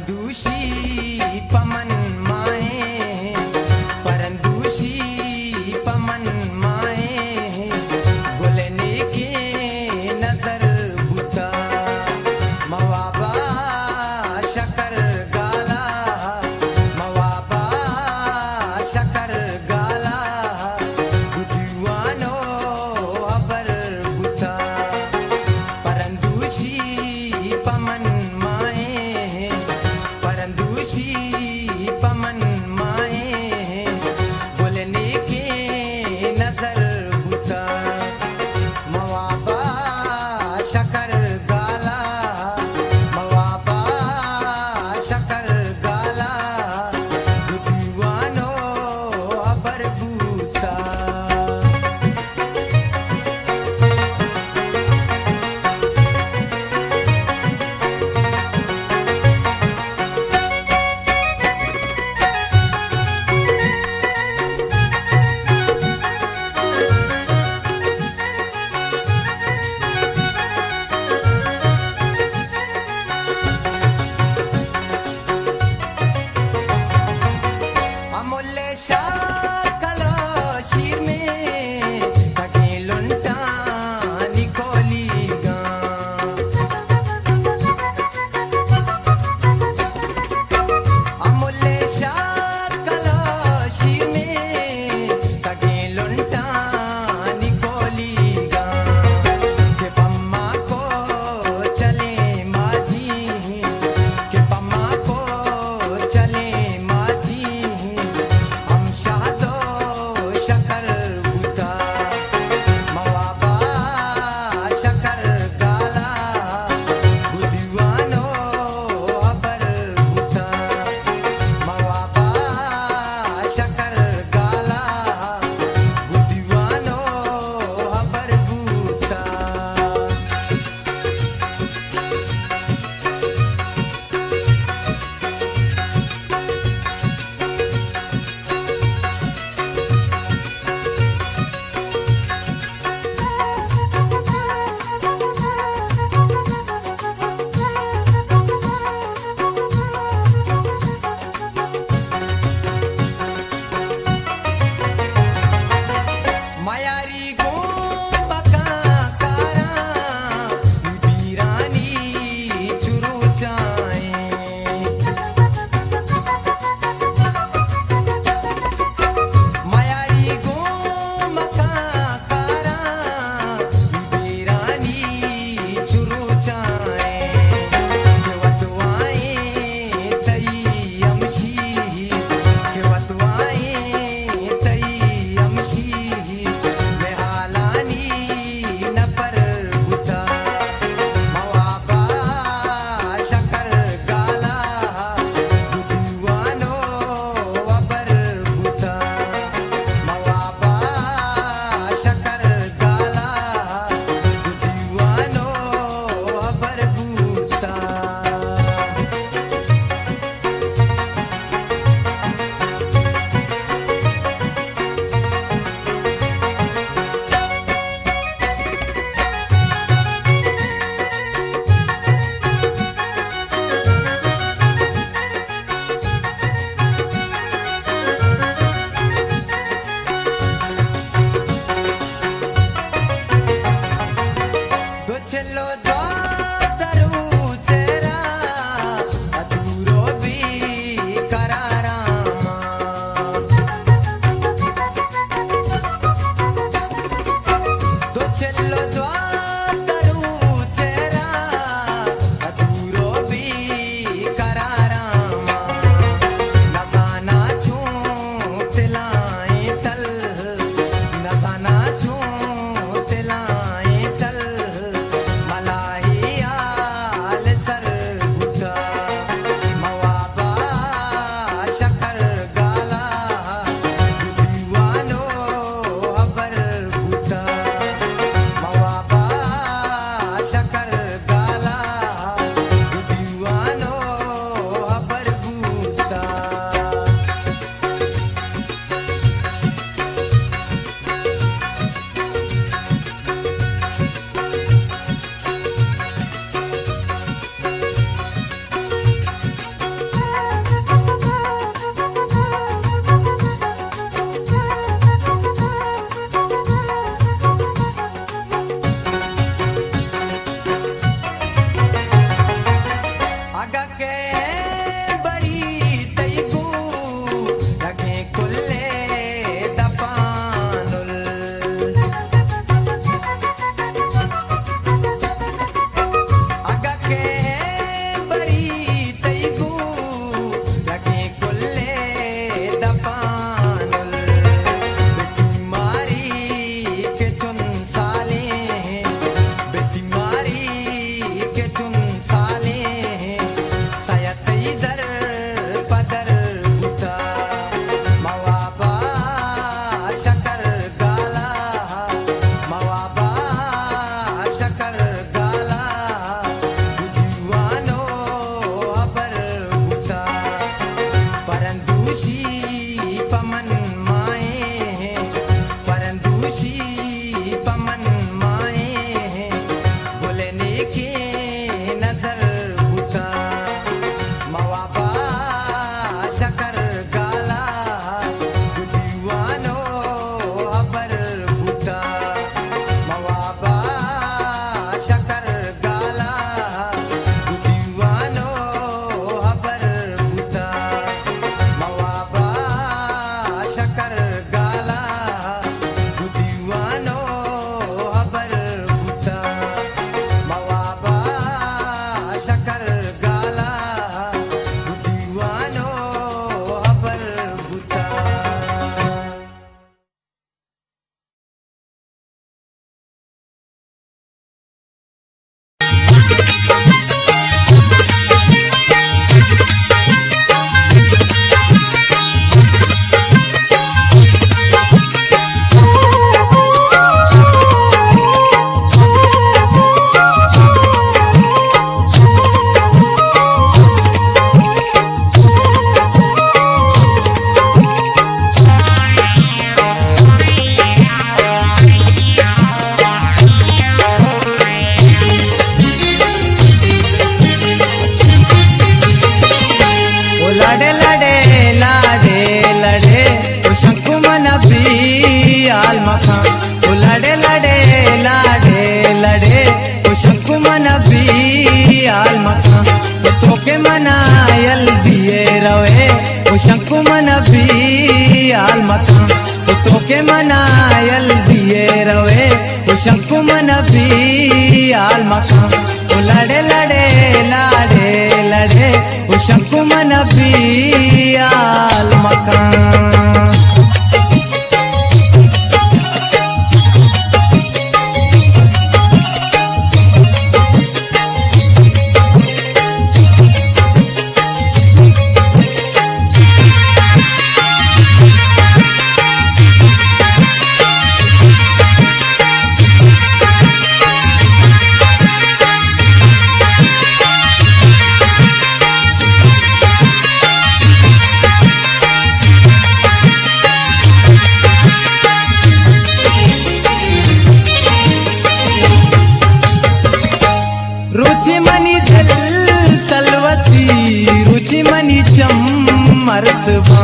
परंदूषी पमन माए, परंदूषी पमन माए, गुलने के नजर बुता मवाबा शकर गाला, मवाबा शकर गाला, बुद्धवानो अबर बुता परंदूषी पमन माए, परंदूषी पमन माए। आल मखां ओ लड़े लड़े लाडे लड़े ओ शंकु मन भी आल मखां ओ तोके मनायल दिए रवे ओ शंकु मन भी आल मखां ओ तोके मनायल दिए रवे ओ शंकु मन भी आल मखां ओ लड़े लड़े लाडे लड़े ओ शंकु मन भी आल मखां। रुचि मनी जल तलवसी रुचि मनी चमरसबा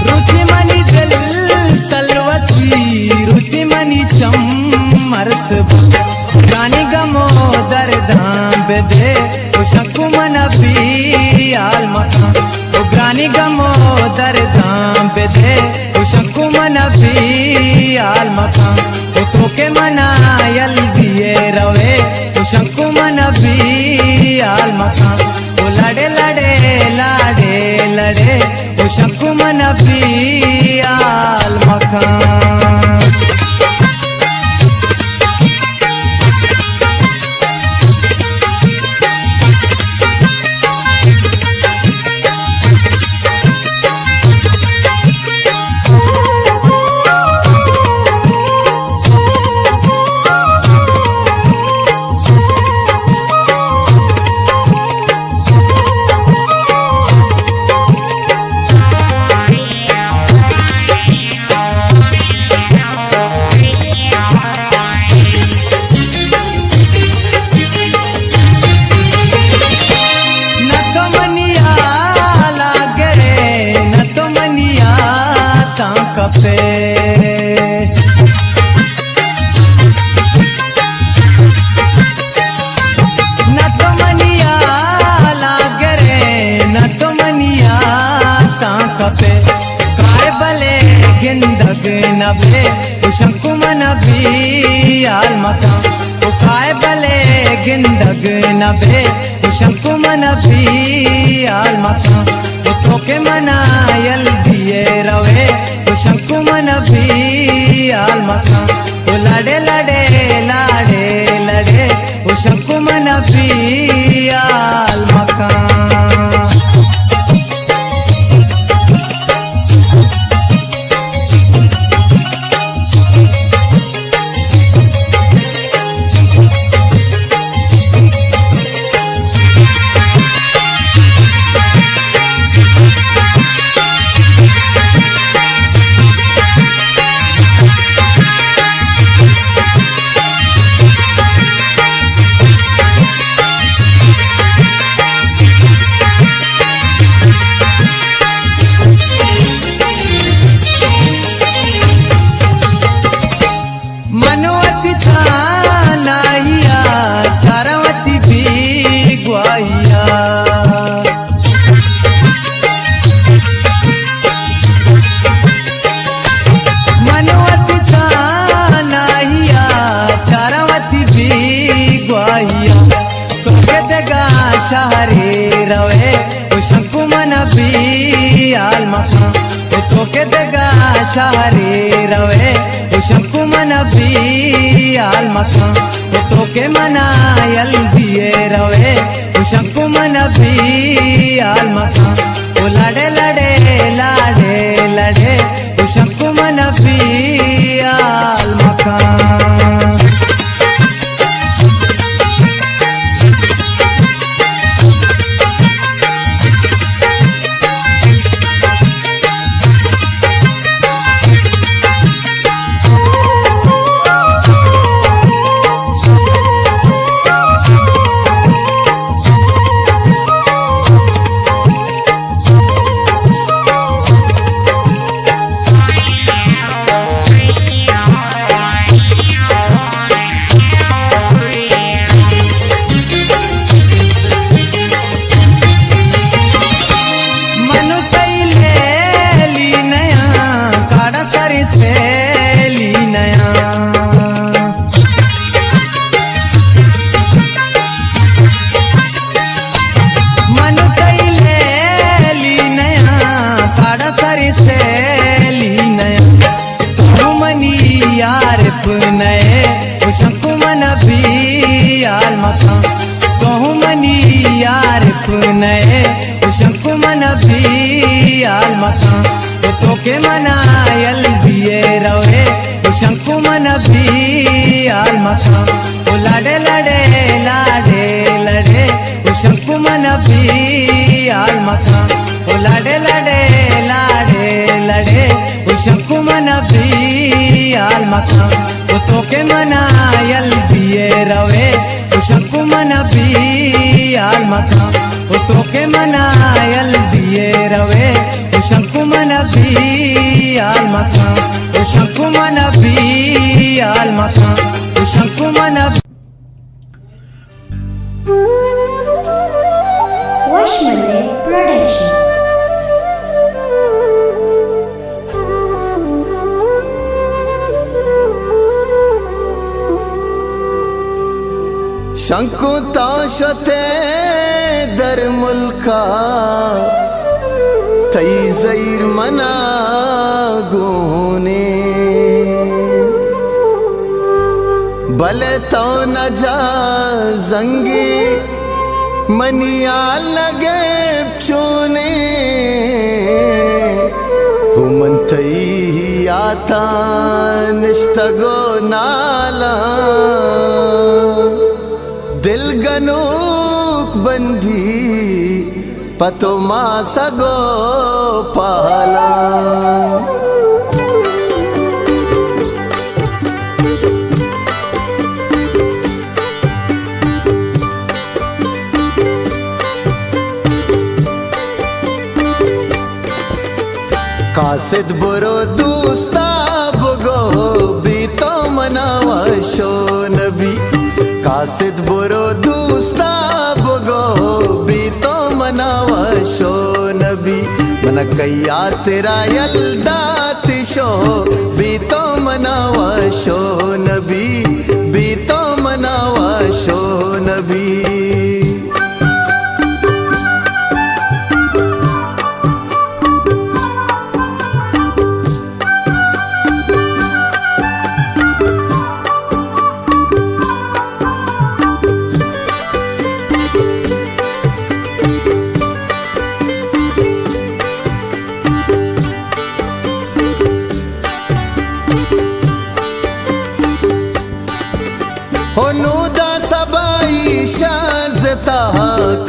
रुचि मनी जल तलवसी रुचि मनी चमरसबा गानी गमो दर्दां बेदे ओ शंकु मन भी आल मखां ओ गानी गमो दर्दां बेदे ओ शंकु मन भी आल मखां ओ तोके मनायल दिए रवे ओ शंकु मन भी आल मखां ओ लड़े लड़े लाडे लड़े ओ शंकु मन भी आल मखां। काय बले गिंदग नभे ओ शंकु मन भी आल मखां ओ काय बले गिंदग नभे ओ शंकु मन भी आल मखां ओ तोके मनायल दिए रवे ओ शंकु मन भी आल मखां ओ लड़े लड़े लाडे लड़े ओ शंकु मन भी आल मखां। मनोवती था नाहिया चारवती भी ग्वाहिया मनोवती था नाहिया चारवती भी ग्वाहिया तोके देगा शहरे रवे ओ शंकु मन भी आल मखां ओ तोके देगा शहरे रवे ओ शंकु मन भी आल मखां ओ तोके मनायल दिए रवे ओ शंकु मन भी आल मखां ओ लड़े लड़े लाडे लड़े ओ शंकु मन भी आल मखां। नबी आल मका कहूँ मनी यार कुनए शंकु नबी आल मका तो के मनायल दिए रवे शंकु नबी आल मका लड़े लड़े लाडे लड़े शंकु नबी आल मका लड़े लड़े लाडे लड़े शंकु नबी आल मका तो के मनायल दिए रवे शंकु नबी आल मका तो के मनायल दिए रवे शंकु नबी आल मका शंकु नबी आल मका शंकु नबी Washmande Production. शंकु ताशते दर मुल्का तई जैर मना गुने भले तो न जा जंगी मनियाल लगे चूने हुमन तई आता निस्तगो नाला दिल गनूक बंधी पतो मा सगो पाला कासिद बुरो दोस्ता बुगो भी तो मनावा शो नबी कासिद बुरो दोस्ता बुगो भी तो मनावा शो नबी मन कैया तेरा यल्दात शो भी तो मनावा शो नबी भी तो मनावा शो नबी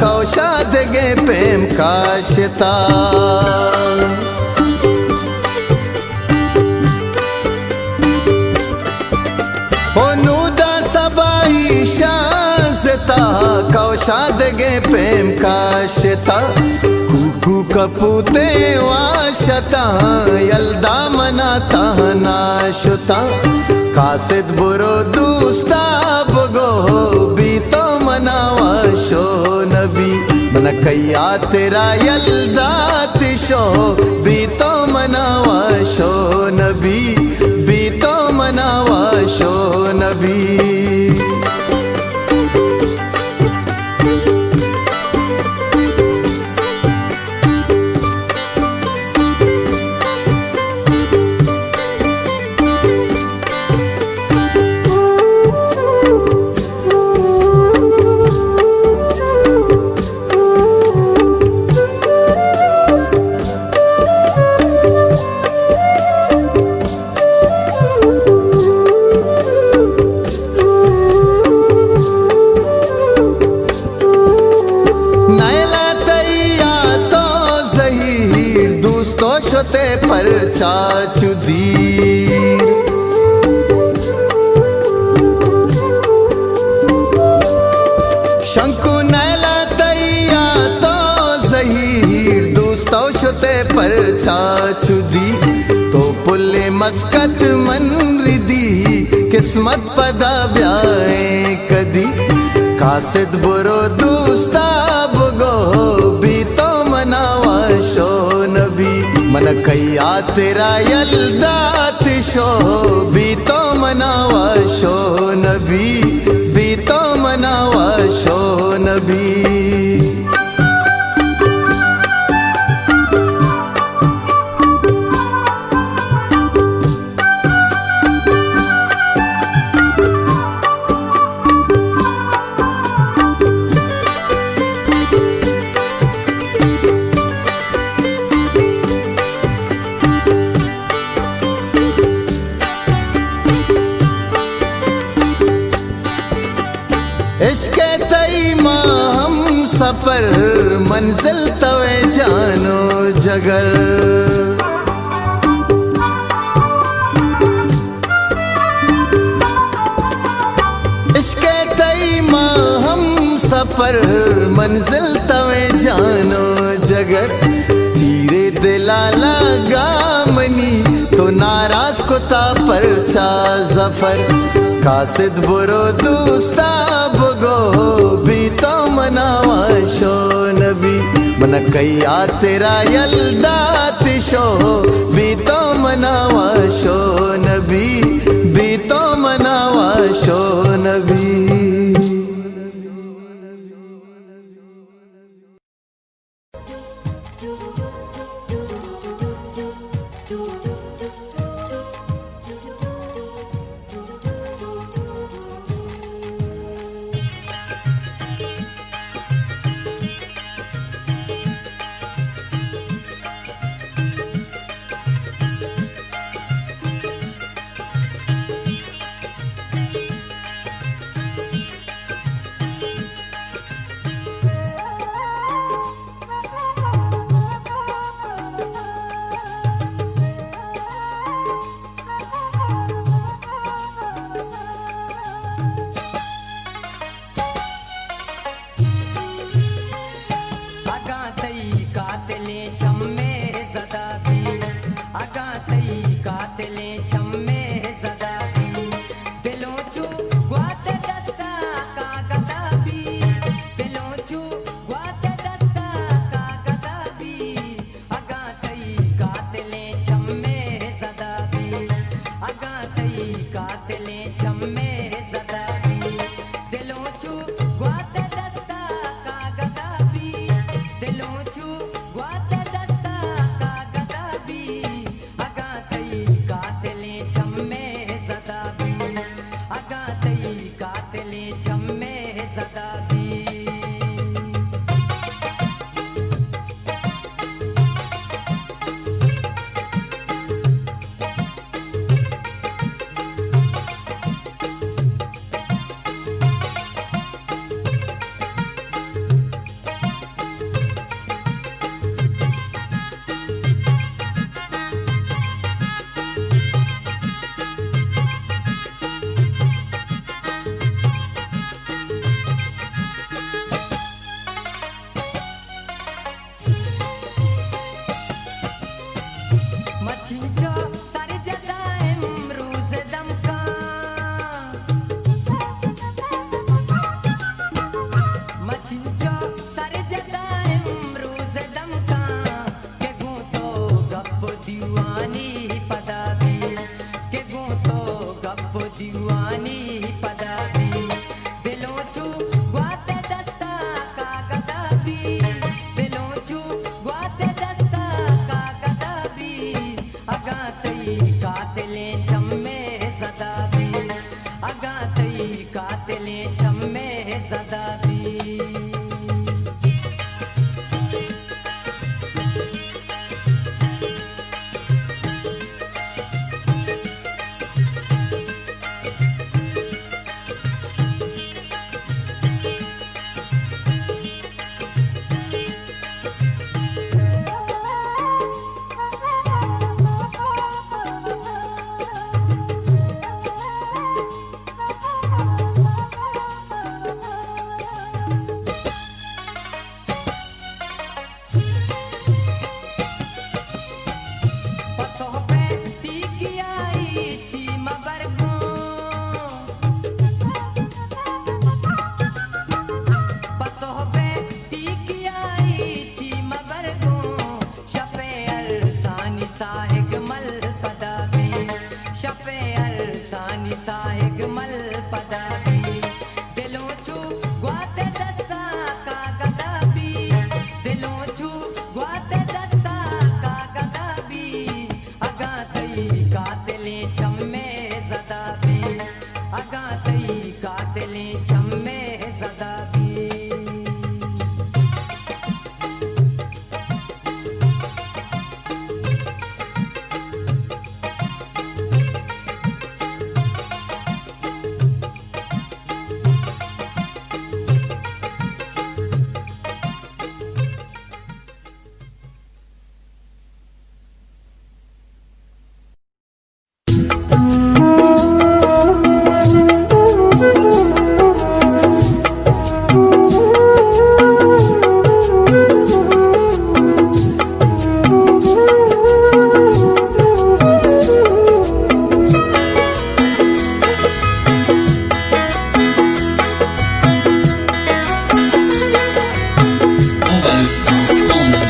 कौशाद गे प्रेम काशता हो नूदा सबाई शाजता कौशाद गे प्रेम काशता कुकू कपूते वाशता यल्दा मनाता नाशुता कासिद बुरो दोस्ता बुगो भी तो मनावा शो नबी मन कैया तेरा यल्दात शो भी तो मनावा शो नबी भी तो मनावा शो नबी शोते पर चाचुदी शंकु नैला तैया तो जहीर दोस्तों शोते पर चाचुदी तो पुल्ले मस्कत मन रिदी किस्मत पदा ब्याए कदी कासिद बुरो दोस्ता बुगो भी तो मनावा शो नबी मन कैया तेरा यल्दात शो भी तो मनावा शो नबी भी तो मनावा शो नबी तई मां हम सफर मंजिल तवे जानो जगर इश्क तई मां हम सफर मंजिल तवे जानो जगर धीरे दिला लगा मनी तो नाराज कोता परचा जफर कासिद बुरो दोस्ता भगो भी तो मनावा शो नबी मन कैया तेरा यलदात शो भी तो मनावा शो नबी भी तो मनावा शो नबी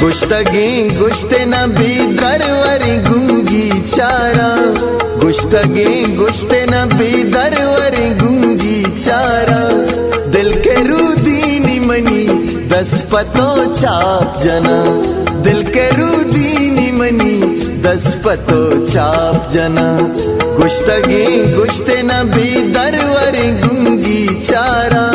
गुश्तगी गुश्ते नबी दरवरी गुंगी चारा, गुश्तगी गुश्ते नबी दरवरी गुंगी चारा, दिल के रूदीनी मनी दस पतो चाप जना, दिल के रूदीनी मनी दस पतो चाप जना, गुश्तगी गुश्ते नबी दरवरी गुंगी चारा।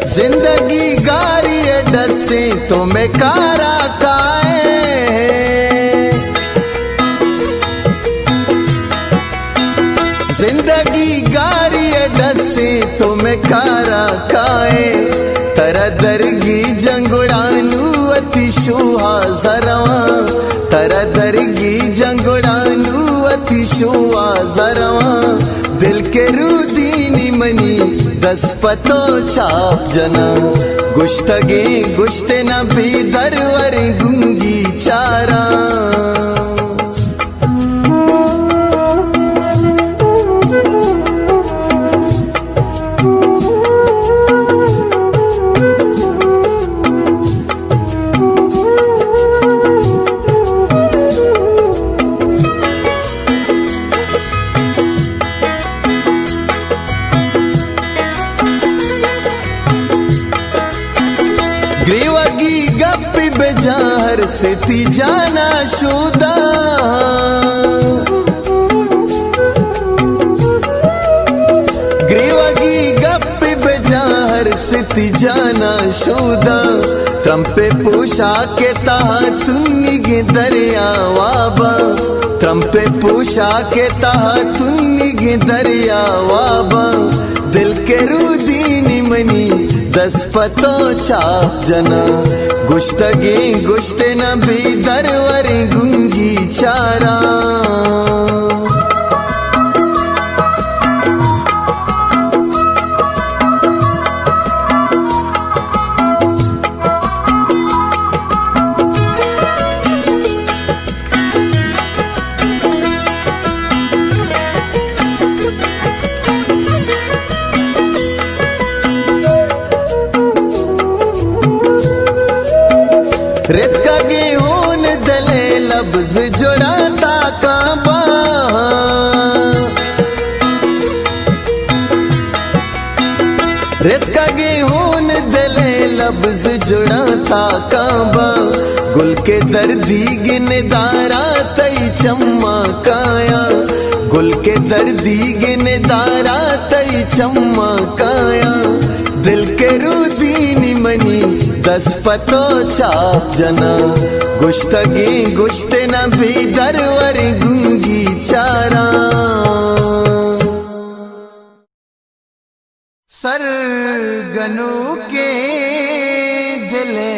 जिंदगी गारी डसे तो मैं कारा काए, जिंदगी गारी डसे तो मैं कारा काए, तरा दरगी जंगुड़ानू अति शोहा जरवा, तरा दरगी जंगुड़ानू अति शोहा जरवा, दिल के रूदीनी मनी दस पतो चाप जना, गुश्तगी गुश्ते नबी दरवरी गुंगी चारा। ग्रीवगी गप्पी बेजार से ती जाना शुदा, ग्रीवगी गप्पी बेजार से ती जाना शुदा, त्रंपे पूछा के तहा चुन्नी गे दरिया वाबा, त्रंपे पूछा के तहा चुन्नी गे दरिया वाबा, दिल के रूदीनी मनी दस पतो चाप जना, गुश्तगी गुश्ते नबी दरवरी गुंगी चारा। रेत का गेहूं दले लफ्ज जुड़ाता काबा, रेत का गेहूं दले लफ्ज जुड़ाता काबा, गुल के दर्दी गिनदारा तई चम्मा काया, गुल के दर्दी गिनदारा तई चम्मा काया, दिल के रूदीनी मनी दस पतो चाप जना, गुश्तगी गुश्ते नबी दरवरी गुंगी चारा। सरगनू के दिले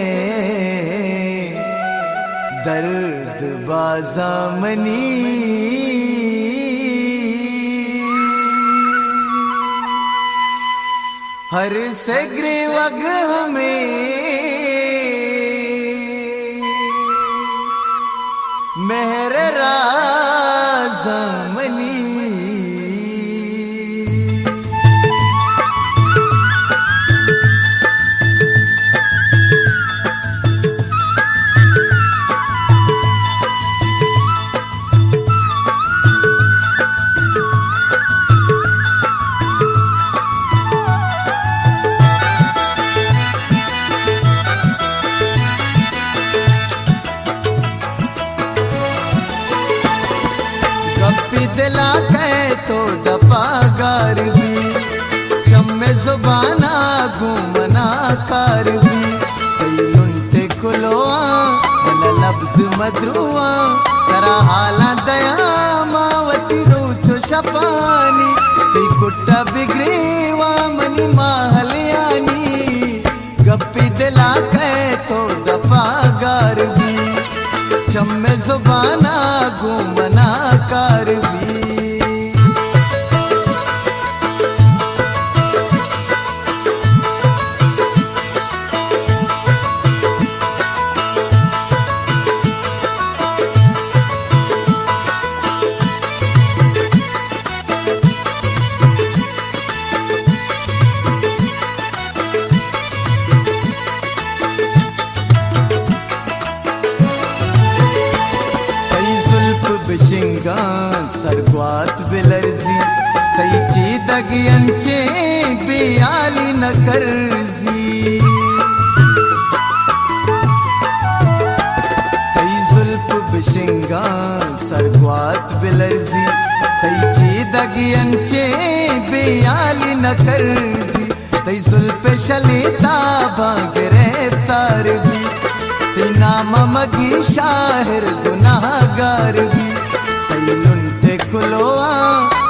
दर्द बाजामनी, हर से ग्रीवग हमें मेहर राज़मनी, दिला कहे तो दफागार भी, शम्मे जुबाना घूमना कार भी, लुंटे कुलोआ बना लफ्ज मधुआ, तरा हाला दया मावती रोचो शपानी, कुट्टा बिगरेवा मनी माहलियानी, गप्पी दिला कहे तो दफागार भी, शम्मे जुबाना घूमना कार भी, अंचे बेयाली न करजी तई जुल्फ बिशिंगा सरग्वात बिलर्जी तई चीदगी अंचे बेयाली न करजी तई जुल्फ शलीता गिरफ्तार भी तई नाम मगी शाहिर गुनाहगार भी तई लुंटे कुलोआ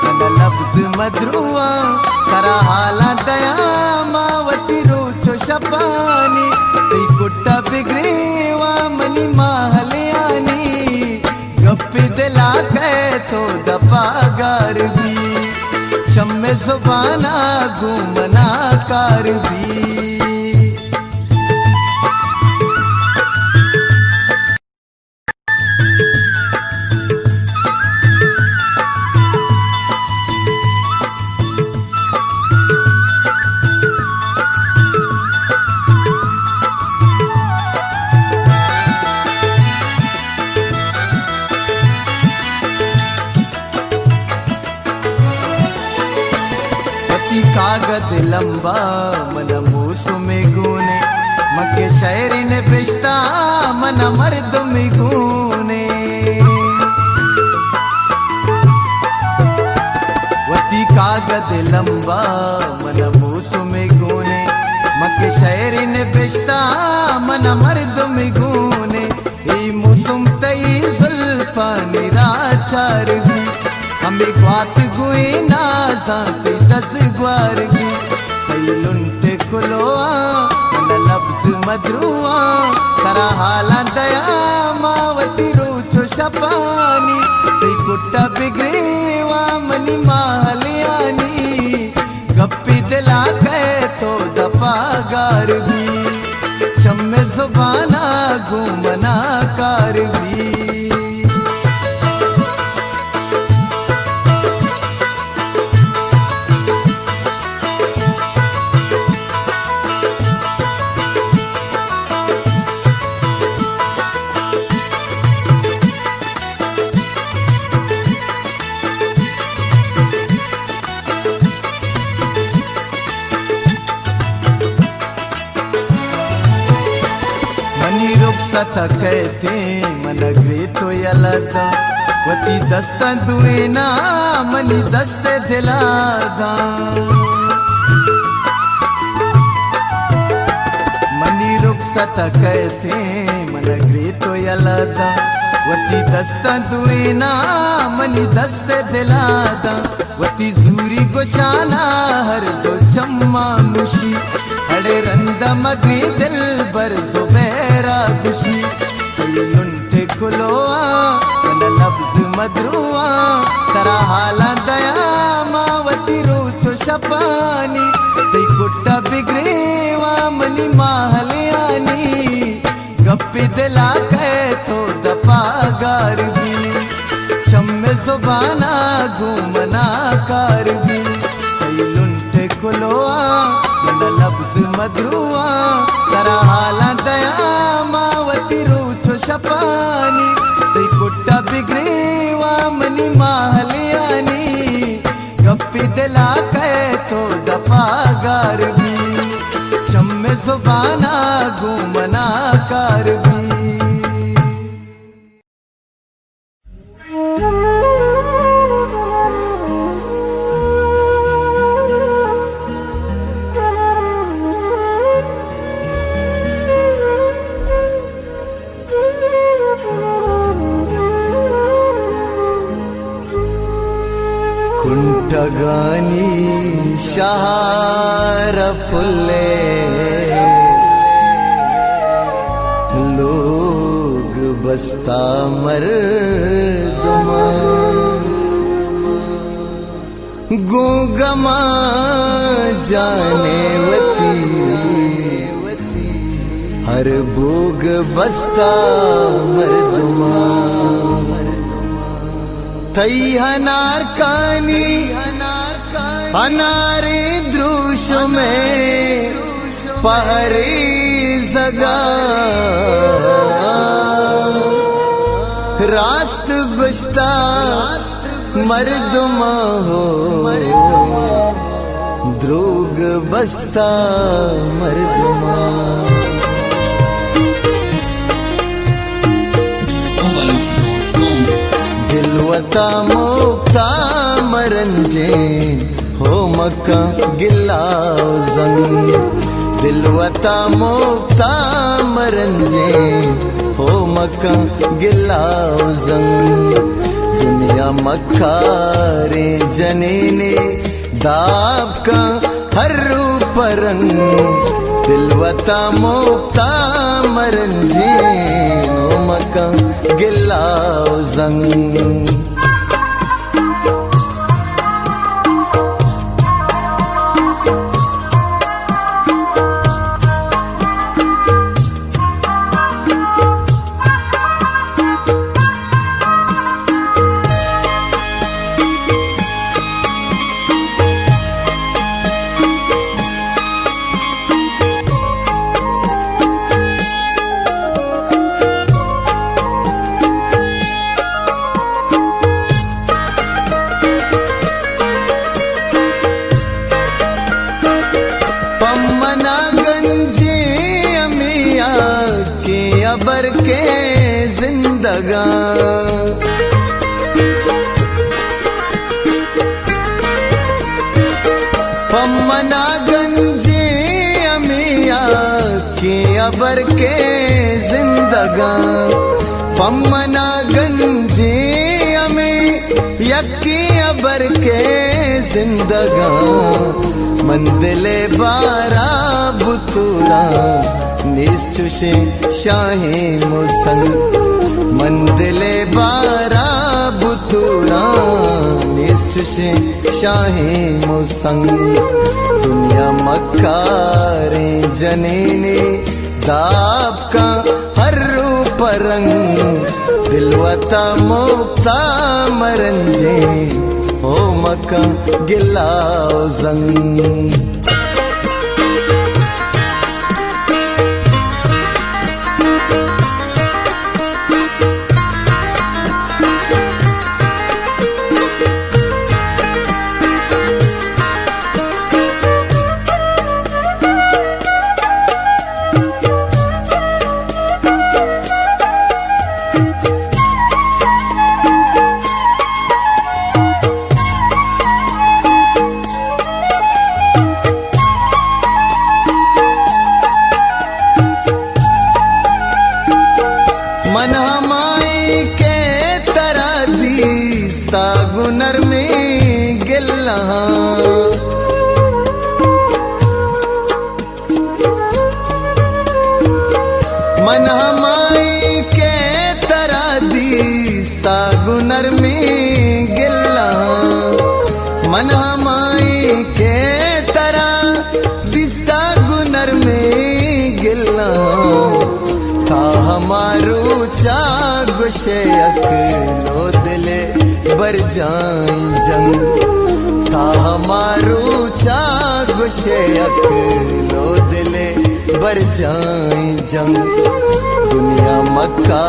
कन लफ्ज मधरुआ करा हाला दया मावती रोचो शपानी तई कुट्टा बिगड़ेवा मनी माहलियानी गप्पी दिला कह तो दफागार भी शम्मे जुबाना घूमना कार भी कागद लंबा मन मूसु में गुने मके शायरी ने बेचता मन मर्द में गुने वती कागद लंबा मन मूसु में गुने मके शायरी ने बेचता मन मर्द में गुने ई मुसुम तई जुल्फा निराचार भी हमें बात गुए ना जाती दस ग्वार की कई लुंटे कुलोआ न लफ्ज मधरुआ करा हाला दया मावती रोचो शपानी कई कुट्टा बिगड़ेवा मनी माहलियानी गप्पी दिला कह तो दफागार भी शम्मे जुबाना घूमना कार भी था कहते मन ग्रे तो यलदा वती दस्ता दुए ना मनी दस्ते दिलादा मनी रुखसत कहते मन ग्रे तो यलदा वती दस्ता दुए ना मनी दस्ते दिलादा वती जूरी गोशाना हर दो चम्मा मुशी अड़े रंदा मगरी दिल बर जुबैरा खुशी लुंटे कुलोआ कन लफ्ज मधरुआ करा हाला दया मावती रोचो शपानी तई कुट्टा बिगड़ेवा मनी माहलियानी गप्पी दिला कह तो दफागार भी शम्मे जुबाना घूमना कार भी तई लुंटे कुलोआ लफ्ज मधरुआ करा हाला दया मावती रोचो शपानी तई कुट्टा बिगड़ेवा मनी माहलियानी गप्पी दिला कह तो दफागार भी शम्मे जुबाना घूमना कार भी कुंटगानी शहार फुल्ले लोग बस्ता मर्दमा गूंगमा जाने वती हर भोग बस्ता मर्दमा थई हनार कानी हनारे द्रुश में पहरी जगा रास्त गुश्ता मर्दमा हो द्रोग बस्ता मर्दमा दिलवता मोक्ता मरंजे हो मक्का गिलाओ जंग दिलवता मोक्ता मरंजे हो मक्का गिलाओ जंग दुनिया मक्का रे जनीने दाब का हर रूप रंग दिलवता मोक्ता मरंजे हो मक्का गिलाओ जंग अबर के जिंदगा पम्मना गंजे अमिया के अबर के जिंदगा पम्मना गंजे अमी यक्की अबर के जिंदगा मंदिले बारा बुतुरा निश्चुषे शाहे मुसंग मंदिले बारा बुतुरा निश्चुषे शाहे मुसंग दुनिया मक्का रे जनेने दाब का हर रूप रंग दिलवता मोक्ता मरंजे हो मक्का गिलाओ जंग मन हमाई के तरह दीस्ता गुनर में गिल्ला मन हमाई के तरह दीस्ता गुनर में गिल्ला मन हमाई के तरह दीस्ता गुनर में गिल्ला था हमारू चाग शेयक लो दिले बर जाई जंग था हमारू चाग शेयक लो दिले बर जाई जंग दुनिया मक्का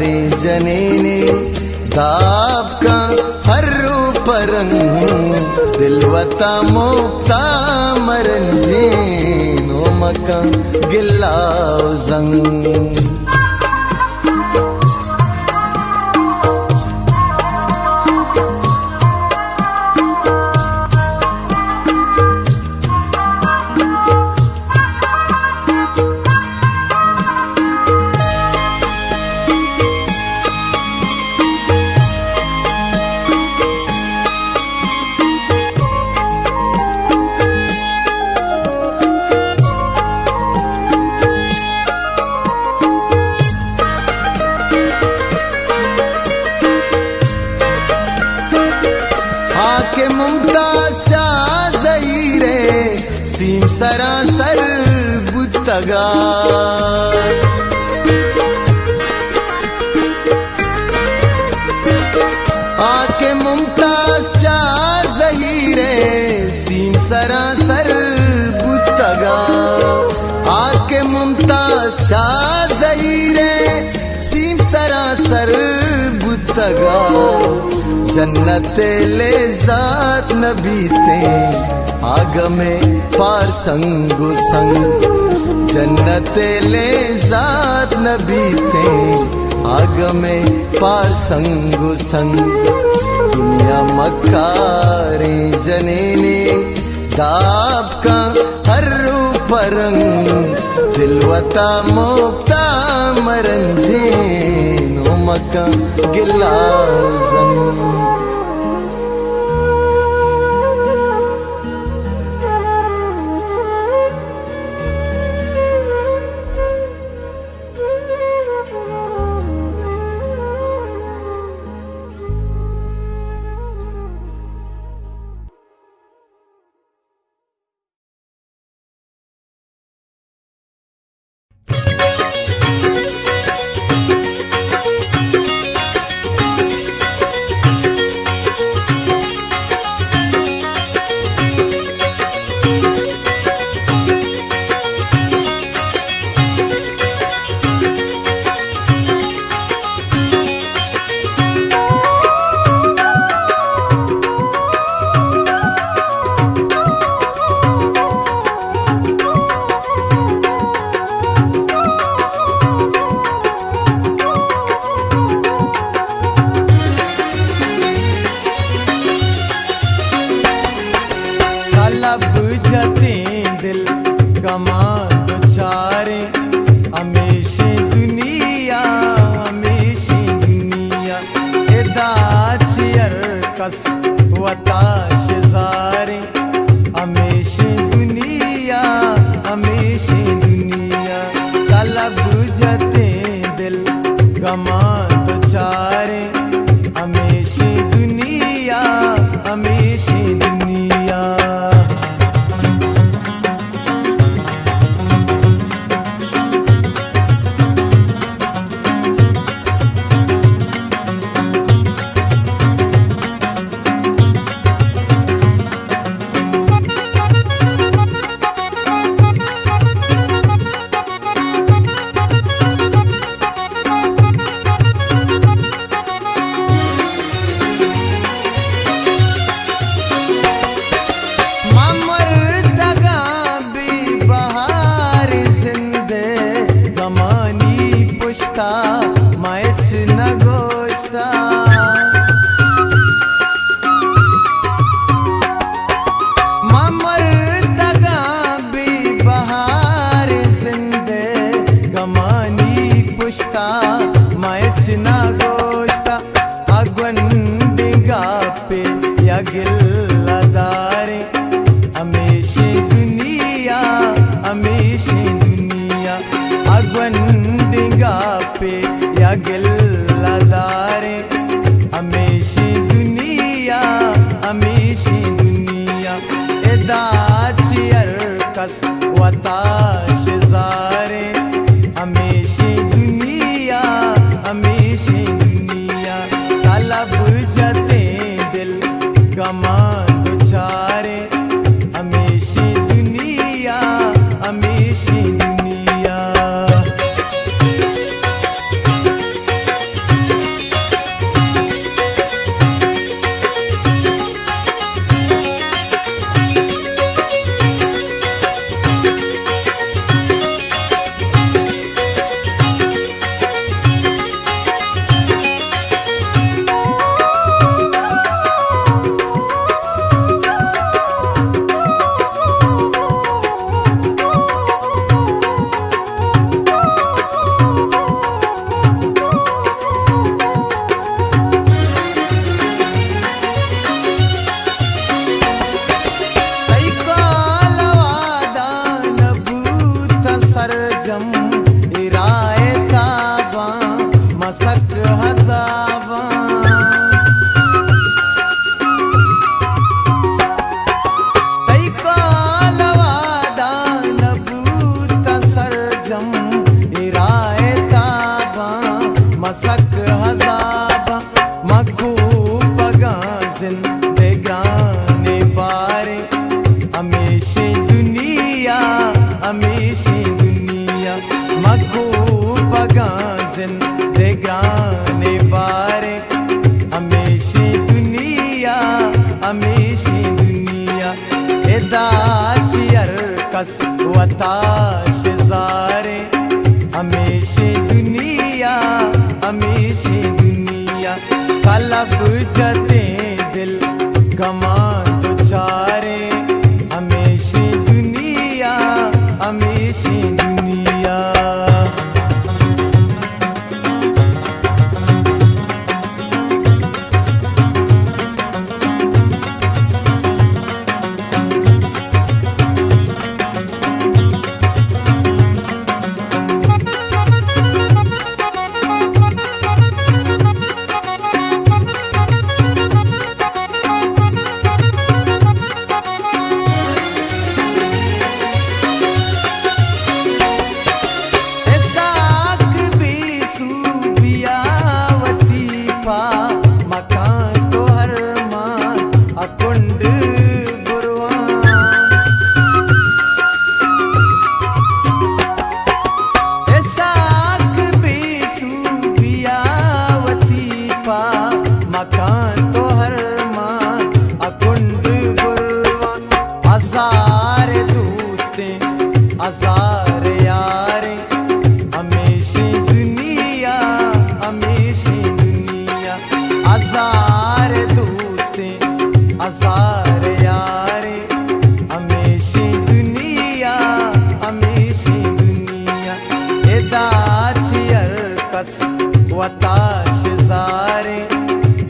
रे जनेने दाब का हर रूप रंग दिलवता मोक्ता मरंजे नो मक्का गिलाओ जंग आके मुमताज शाह ज़हीरे सीम सरासर बुतगा आके मुमताज शाह ज़हीरे सीम सरासर बुतगा आके मुमताज शाह ज़हीरे सीम सरासर बुतगा तगा जन्नत ले जात नबीते आग में पार संगु संग जन्नत ले जात नबीते आग में पार संगु संग दुनिया मक्कारे जनेने दाब का हर परंग दिलवता मोक्ता मरंजे नो मका गिलाजन लब जते दिल गमा बेचारे हमेशा दुनिया एदाचियर कस वताश जारे हमेशा दुनिया लब जते दिल गमा बेचारे हमेशा दुनिया अगवंडिगा पे या गिल्लादारे हमेशा दुनिया एदाचियर कस वताश जारे हमेशा दुनिया तलब जते दिल गमा दुचारे हमेशा दुनिया मसक हजाबा मखूब गाजिन बेगाने बारे हमेशा दुनिया मखूब गाजिन बेगाने बारे कस वताश जारे हमेशा दुनिया तलब जते दिल गमा दो चारे हमेशा दुनिया हजार यारे हमेशा दुनिया हजार दोस्ते हजार यारे हमेशा दुनिया एदाचियर कस वताश जारे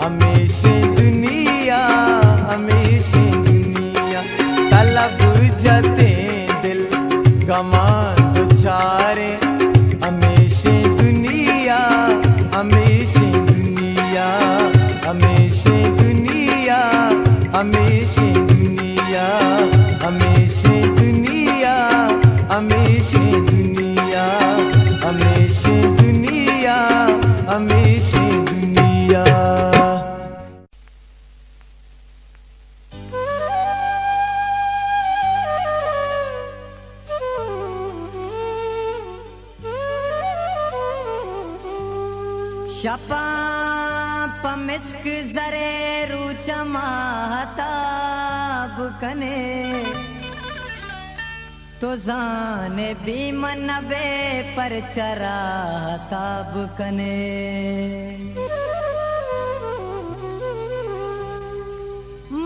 हमेशा दुनिया तलब जते दिल गमा दो चारे हमेशा दुनिया हमेशा दुनिया हमेशा दुनिया हमेशा दुनिया हमेशा दुनिया हमेशा दुनिया हमेशा दुनिया हमेशा दुनिया शपा पमिस्क जरे रूचमाताब कने तो जाने भी मन बे पर चराताब कने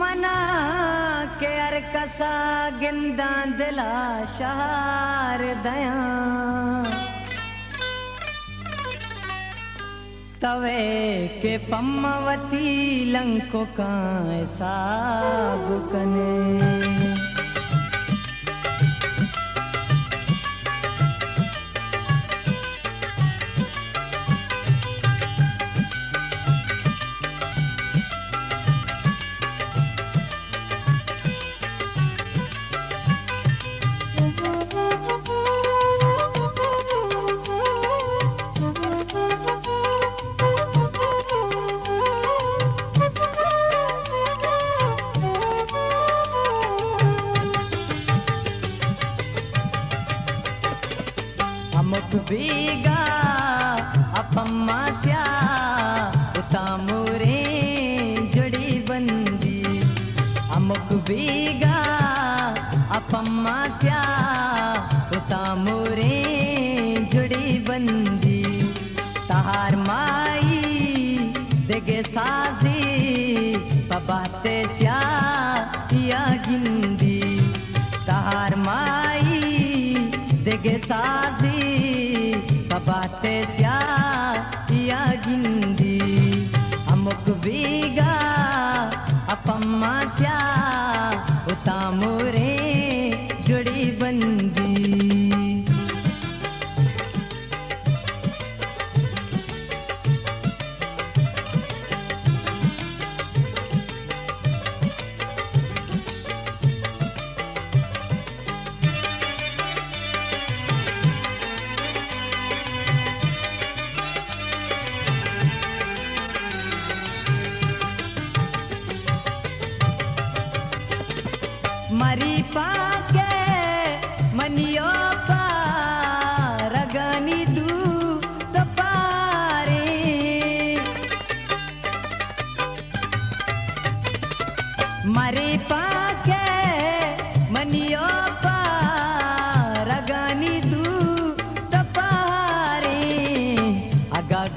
मना के अरकसा गिंदा दिला शहार दया तवे के पम्मवती लंको का साब कने बीगा अपम्मास्या उतामुरे जुड़ी बंदी अमुक बीगा अपम्मास्या उतामुरे जुड़ी बंदी तहार माई देगे साजी पबाते स्या या गिंदी तहार माई देगे साजी पबाते स्या या गिंदी अमुक बीगा अपम्मा स्या उतामुरे जुड़ी बंदी मरी पाके मनियो पा रगनी दू तपारे मरी पाके मनियो पा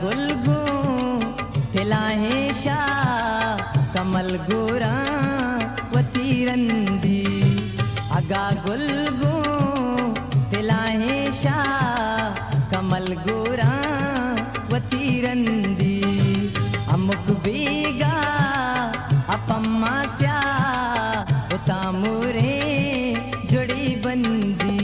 गुलगु तिलाहेशा कमल गोरा वतीरंदी अगा गुलगु तिलाहेशा कमल गोरा वतीरंदी अमुक बीगा अपम्मास्या उतामुरे जोड़ी बंदी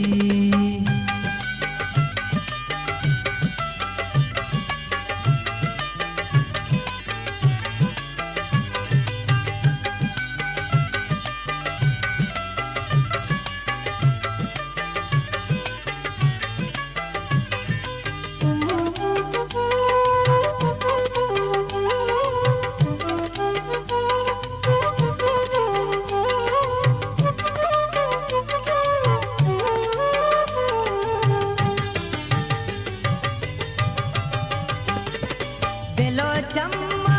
दिलो चम्मा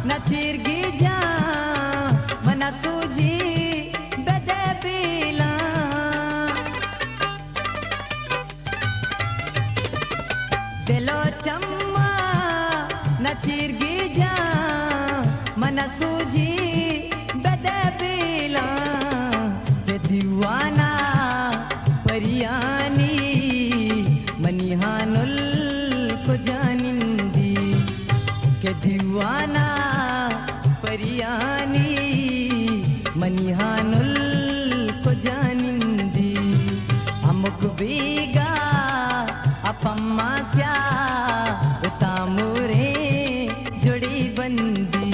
नचीर गिजा मना सूजी बदे पीला दिलो चम्मा नचीर गिजा मना सूजी बदे पीला के दीवाना परियानी मनिहानुल को जानिंदी के दीवाना परियानी मनिहानुल को जानिंदी अमुक बीगा अपम्मास्या उतामुरे जोड़ी बंदी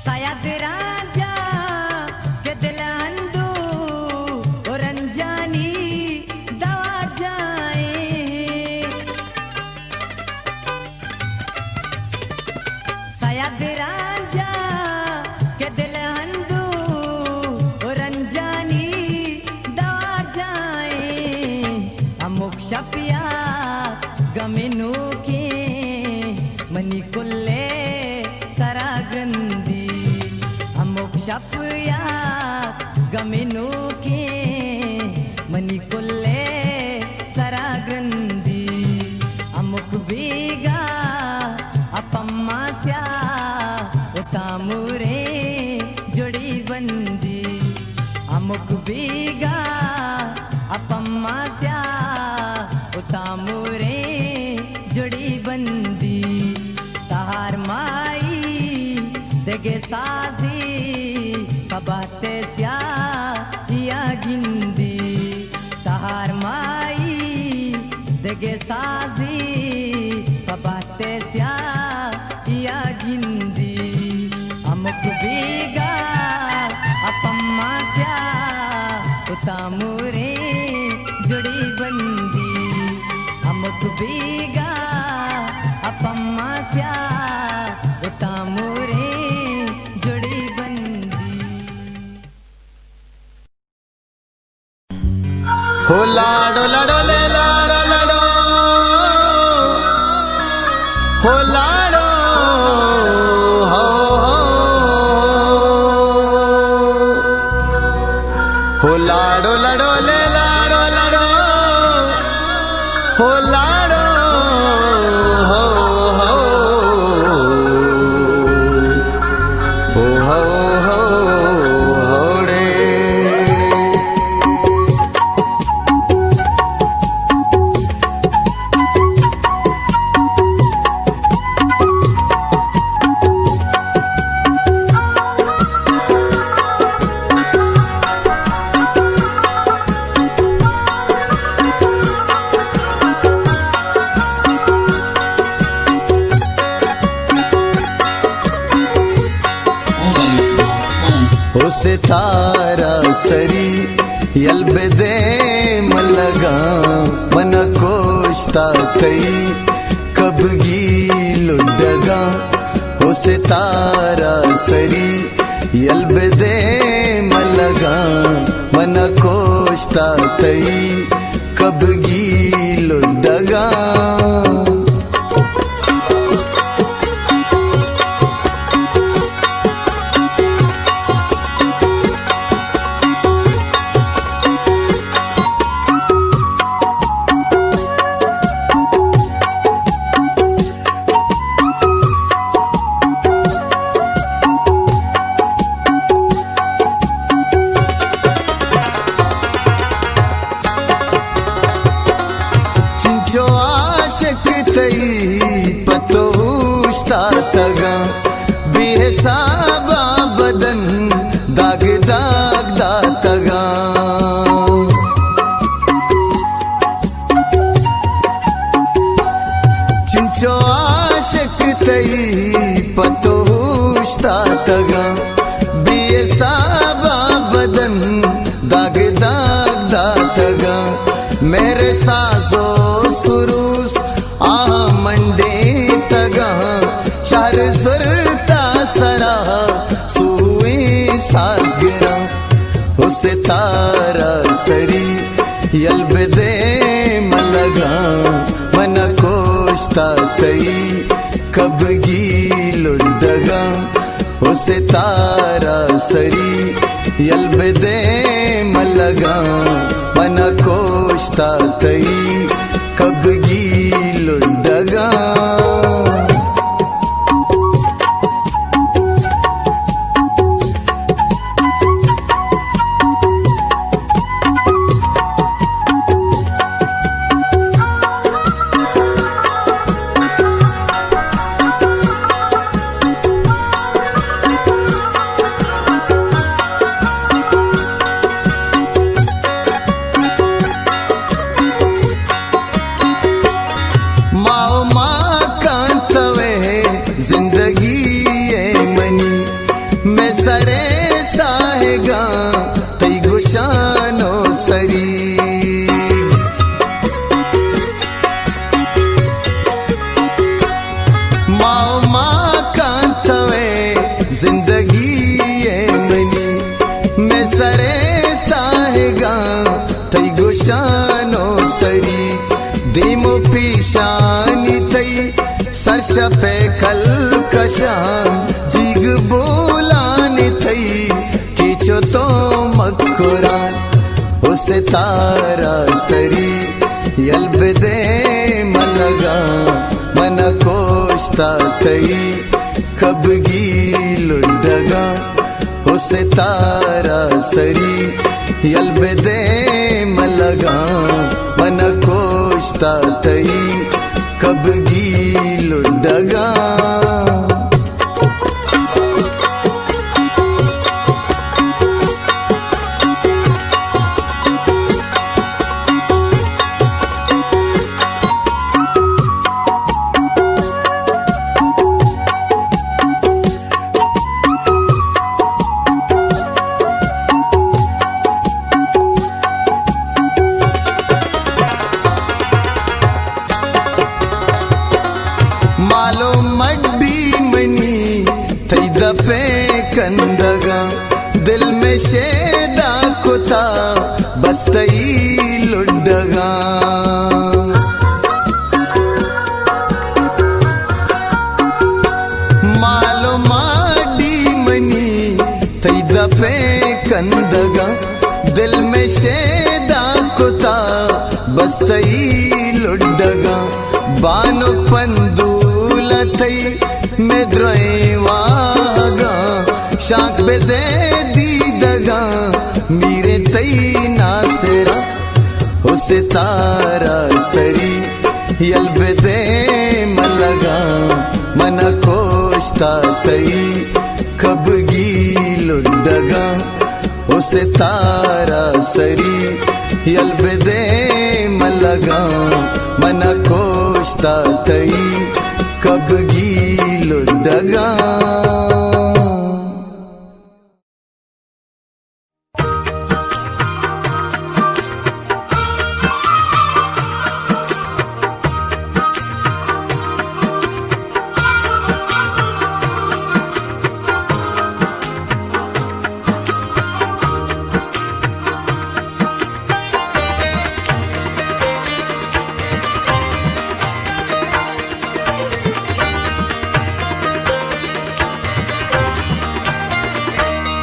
सयाद राजा के दिल अंदू और अनजानी दवा जाए सयाद राजा के दिल अंदू और अनजानी दवा जाए अमुक शफिया गमिनू के मनी कुल्ले सरा ग्रंदी अमुक शफिया गमिनू के मनी कुल्ले सरा ग्रंदी अमुक बीगा अपम्मास्या उतामुरे जोड़ी बंदी अमुक बीगा अपम्मास्या उतामुरे जोड़ी बंदी तहार माई देगे साजी कबाते स्या या गिंदी तहार माई देगे साजी कबाते स्या या गिंदी अमुक बीगा अपम्मास्या उतामुरे जोड़ी बंदी अमुक बीगा अपम्मास्या उतामुरे जोड़ी बंदी हो लाडो लाडो ले लाडो लाडो हो लाडो हो हो लाडो लाडो ले लाडो लाडो हो लाडो हो सितारा सरी यलबेदे मलगा मन कोश्ता कई कब गीलो डगा ओ सितारा सरी यल्बदे मलगा मन कोष्टा तई कब गीलो डगा पतोष्टा तगा बेहसाबा बदन दाग दाग दातगा चिंचो आशिक तई पतोष्टा तगा बेहसाबा बदन दाग दाग दातगा मेरे साजो सुरूस मंडे तगा शार सुरता सरा सुए सास गिरा हो सितारा सरी यल्बदे मलगा मन कोष्टा तई कब गीलो डगा हो सितारा सरी यल्बदे मलगा मन कोष्टा तई कब गीलो डगा सरे साहेगा तई गुशानो सरी माओ माँ कांतवे जिंदगी ये मनी मैं सरे साहेगा तई गुशानो सरी दीमो पीशानी तई सरशफे कल कशान जिग बोलाने थई कीचो तो मकुरान हो सितारा सरी यल्बदे मलगा मन कोष्टा तई कब गीलो डगा हो सितारा सरी यल्बदे मलगा मन कोष्टा तई कब गीलो डगा मालो मड्डी मनी थई दफे कंदगा दिल में शेदा कुता बस तई लुडगा मालो मड्डी मनी थई दफे कंदगा दिल में शेदा कुता बस तई लुडगा बानो पंदू मैं द्रोएवागा शाक बेदे दीदगा मीरे तई नासेरा हो सितारा सरी यल्बदे मलगा मन कोष्टा तई कब गीलो डगा हो सितारा सरी यल्बदे मलगा मन कोष्टा तई कब गीलो डगा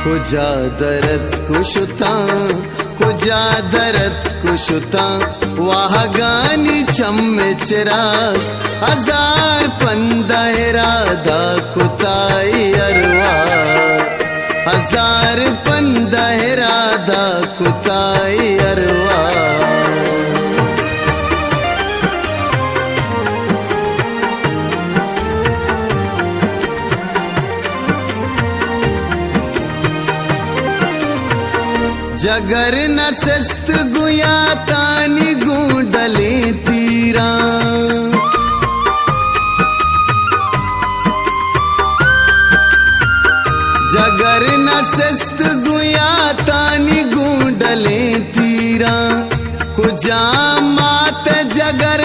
कुजा दरद कुशुता वाह गानी चम्मे चिराग 1000 पंदहरा दा कुताई अरवा 1000 पंदहरा दा कुताई अरवा जगर न सस्त गुया तानी गूंडले तीरा जगर न सस्त गुया तानी गूंडले तीरा कुजा मात जगर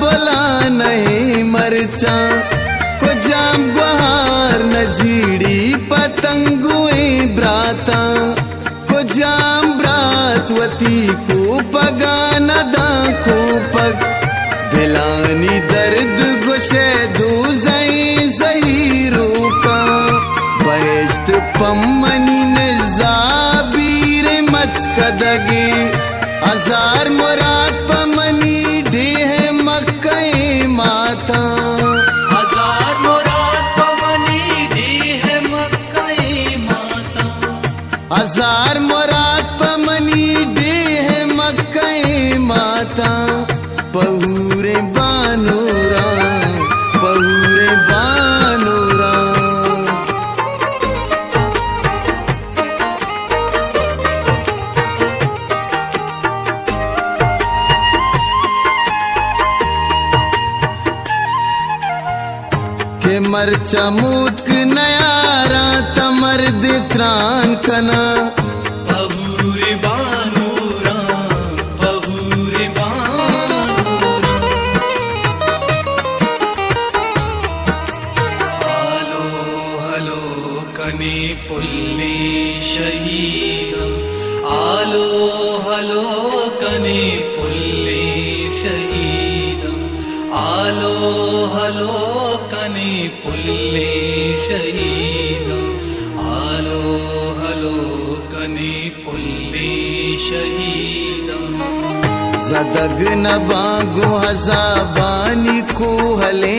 बोला नहीं मरचा कुजा बहार न जीड़ी पतंगुए ब्राता जाम ब्रातवती को पगान दाखो पग दिलानी दर्द गुशे दूज़ई सही रोका बहिश्त पम्मनी नजाबीर मचकदगे 1000 मुराद पमनी डेह मक्के माता 1000 मुराद पमनी डेह मक्के माता 1000 मुराद पमनी डेह मक्के माता पहुरे बानूरा के मरचा मूत नयारा तमर्द त्रान कना पुल्ली शहीद आलो हलो कने पुल्ली शहीद आलो हलो कने पुल्ली शहीद आलो हलो कने पुल्ली शहीद जदग न बागो हजाबानी को हले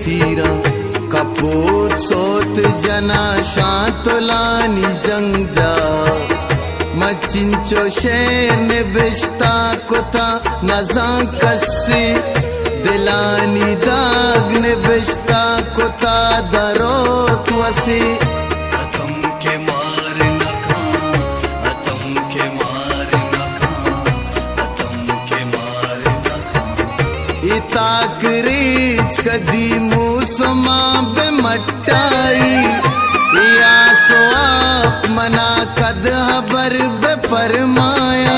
तीरा कपूत सोत जना शांतुलानी जंग जा मचिंचो शेर ने बिश्ता कुता नजा कस्सी दिलानी दाग ने बिश्ता कुता दरोत वसी अतम के मार नखा अतम के मार नखा अतम के मार नखा इताक रीच कदी मूसमा बे मट्टाई या स्वाप मना कद हबर बे फरमाया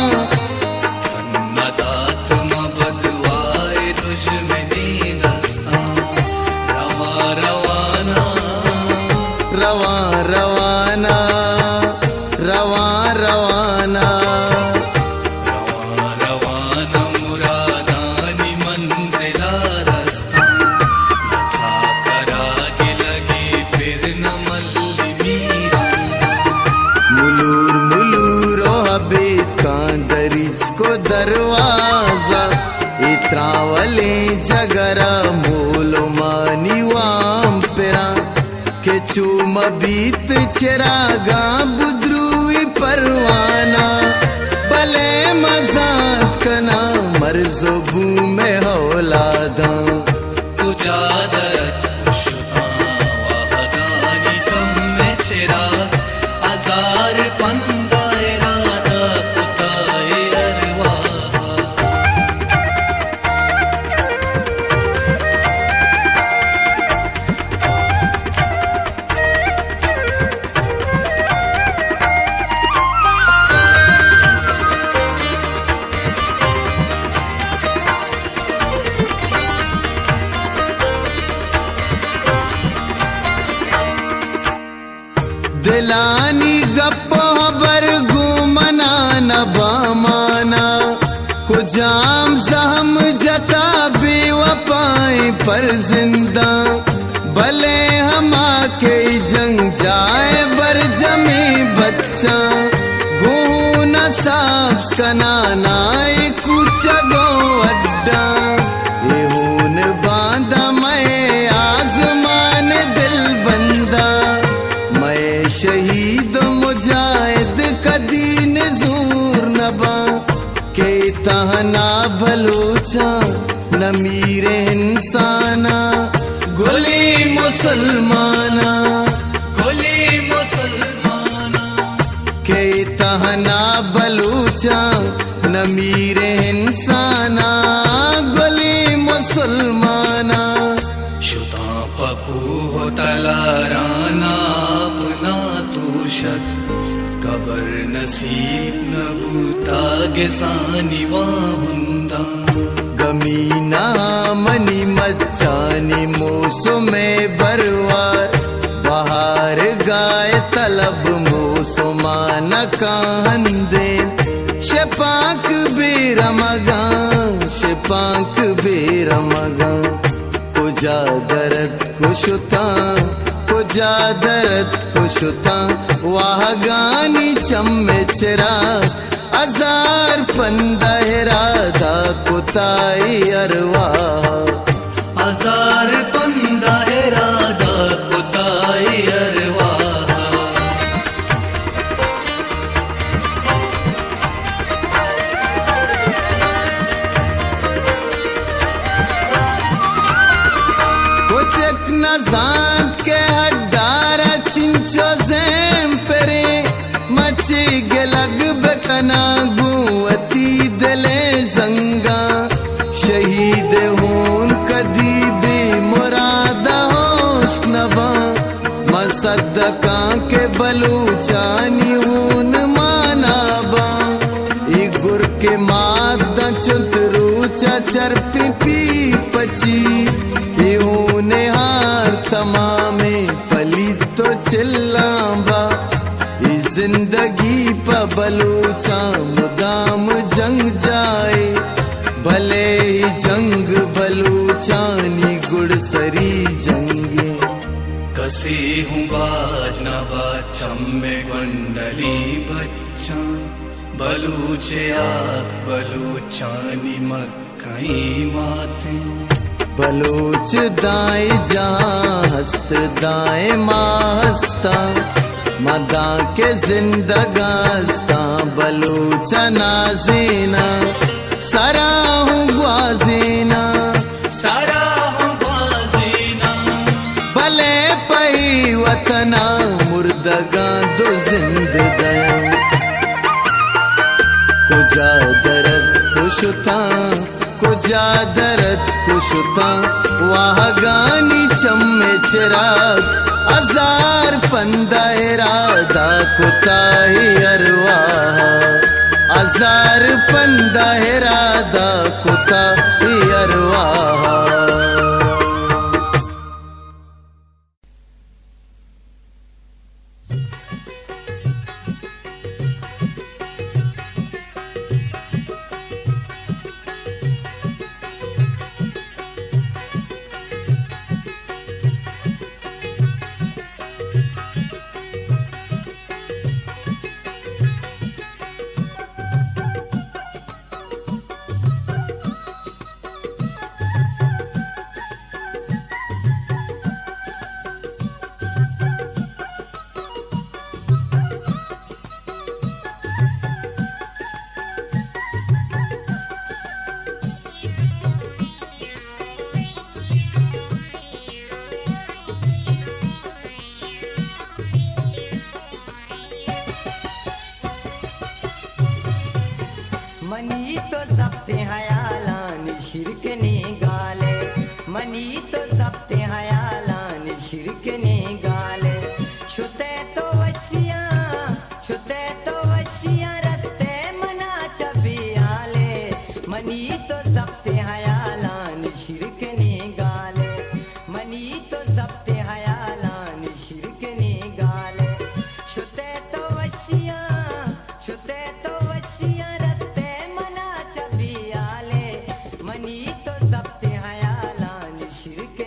नदात मबदवाए दुश्मनी दस्ता रवा रवाना रवा रवाना रवा रवाना रवा रवाना मुरादानी मंजिला रास्ता लखा करा के लगे फिर न मल्ली मीरा मुलूर मुलूर हबे कांदरिच को दरवाजा इत्रावले जगरा मोलो मानी वाम पेरा के चूम बीत चिरागा बुद्रुई परवाना भले मजाक कना मर्जबू में हौलादा तुझा दर्द खुशता वहदानी चम्मे चिराग 1000 पंदायरा दा पुताए अरवा दिलानी गप्पो हबर घूमना न बामाना कुजाम जहम जता बेवफाई पर जिंदा भले हम आके जंग जाए बर जमी चा गुण साफ कनाना कुछ गो अड्डा हून बांधा मैं आसमान दिल बंदा मैं शहीद मुजाहिद कदीन जूर नबा के तहना भलोचा न मीरे इंसाना गुली मुसलमाना गोली मुसलमाना के तहना बलूचा न मीरे इंसाना गुली मुसलमाना शुता पकू हो तलाराना अपना तूशक कबर नसीब न भूता गेसानी वाहुंदा गमीना मनी मचानी मौसमे बरवार बहार गाय तलब मौसमान कहंदे शपाक बेरमगा शपाक बेरमगा कुजा दरद खुशता कुजा दरद खुशता वाह गानी चम्मे चरा हजार पंदहरादा कुताई अरवा हजार पंदा इरादा कुताई अरवा कुचक न जात के हड्डारा चिंचो जेम परे मची गलग बकना गुवती दले जंगा शहीद होन कदी भी मुरादा होश नवा मसदका के बलूचानी होन मानाबा इगुर के मादा चुतरूचा चरपी पी पची होने हार तमामे पली तो चिल्लाबा जिंदगी पर बलूचा मुदाम जंग जाए भले ही जंग बलूचानी गुड़सरी जंगे कसे हूँ बाज न बाचम में गुंडली बच्चा बलूचे आग बलूचानी मक्कई माते बलूच दाए जहाँ हस्त दाए मास्ता मदा के जिंदगास्ता बलूचा नाजीना सराहू ग्वाजीना सारा हूँ बाजीना भले पही वतना मुर्दगा दो जिंदगा कुजा दर्द खुशता कुजा दर्द खुशता वाह गानी चम्मे चिराग हजार पंदा इरादा कुताही अरवा हजार पंदा इरादा कुताही अरवा मनी तो सबते हयालान शिरक ने गाले मनी तो सबते हयालान शिरक ने गाले शुते तो वशिया रस्ते मना चबियाले मनी तो सबते हयालान शिरक ने गाले मनी तो सबते हयालान शिरक ने गाले शुते तो वशिया रस्ते मना चबियाले मनी तो सबते हयालान शिरक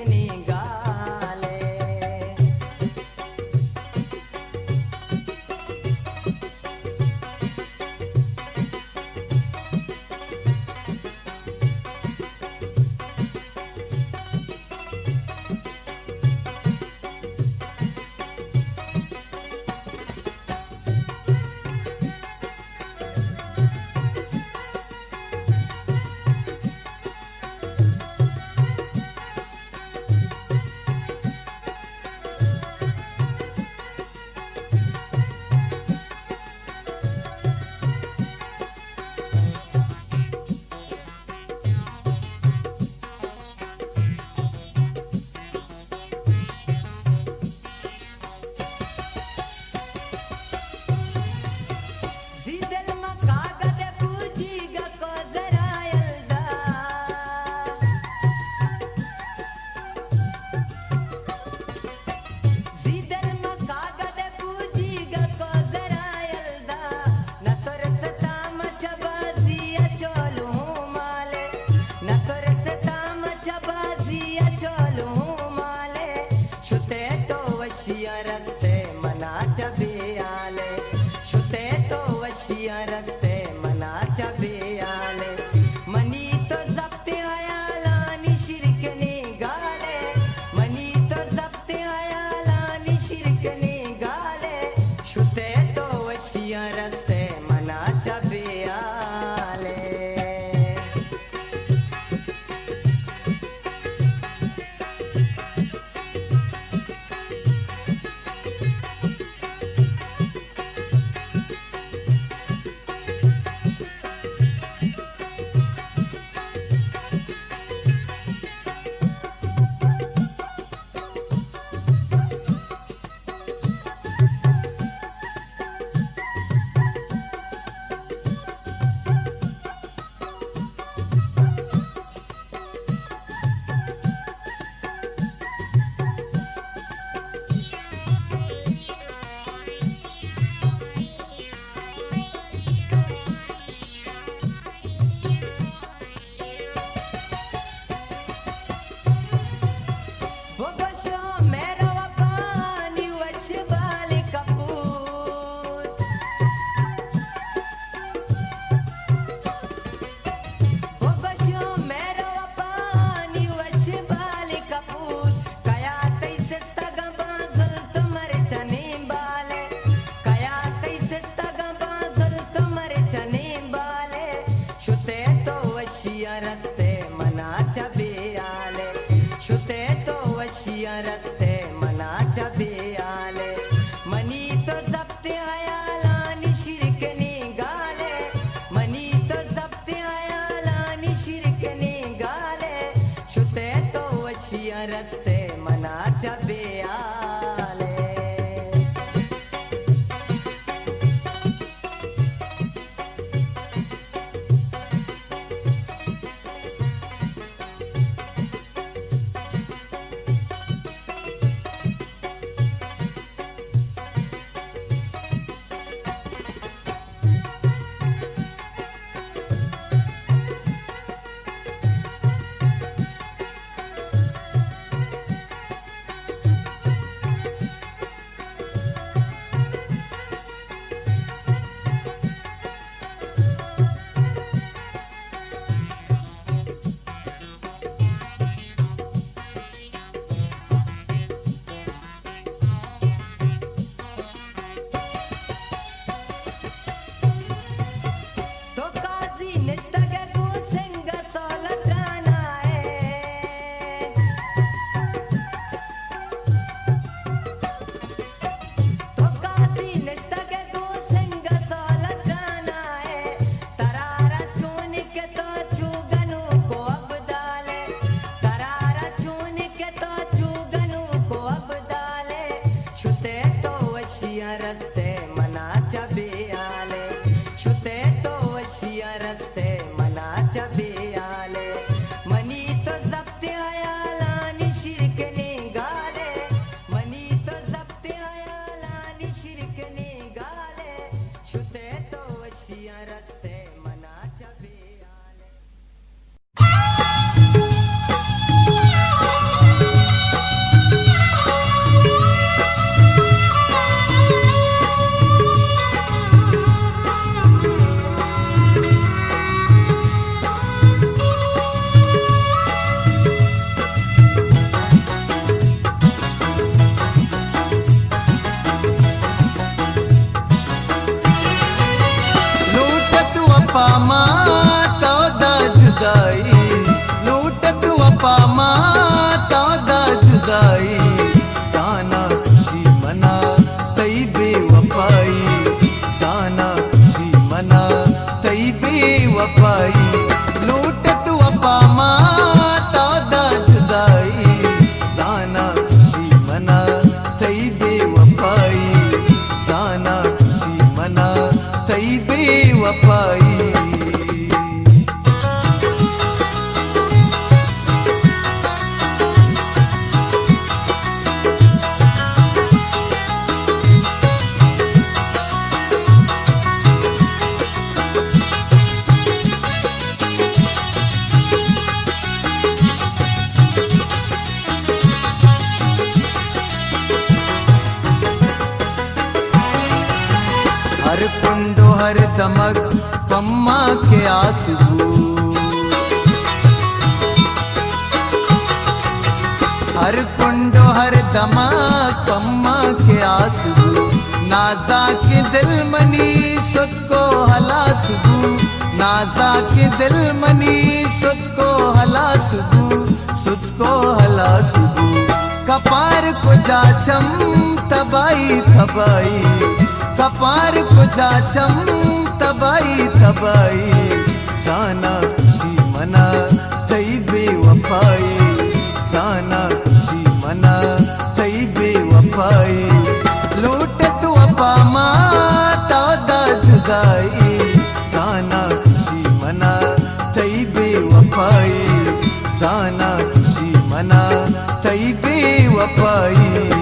वशिया रस्ते मनाच्या बियाले रस्ते मनाच्या बियाले दमक पम्मा के आंसू हर कुंडो हर दमक पम्मा के आंसू नाजा के दिल मनी सुत को हला सुबू नाजा के दिल मनी सुत को हला सुबू सुत को हला सुबू कपार को जाचम तबाई तबाई कपार को जाचम तबाई तबाई जाना खुशी मना तई बेवफाई जाना खुशी मना तई बेवफाई लूट तू अपा माता दा जुदाई जाना खुशी मना तई बेवफाई जाना खुशी मना तई बेवफाई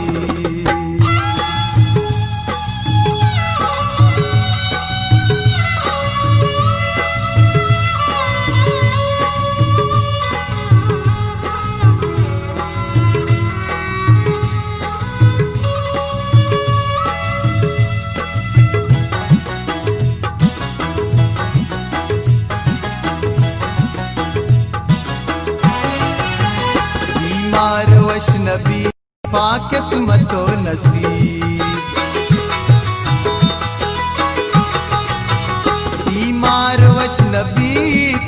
नबी पाकिस्मतो नसीब बीमार वश नबी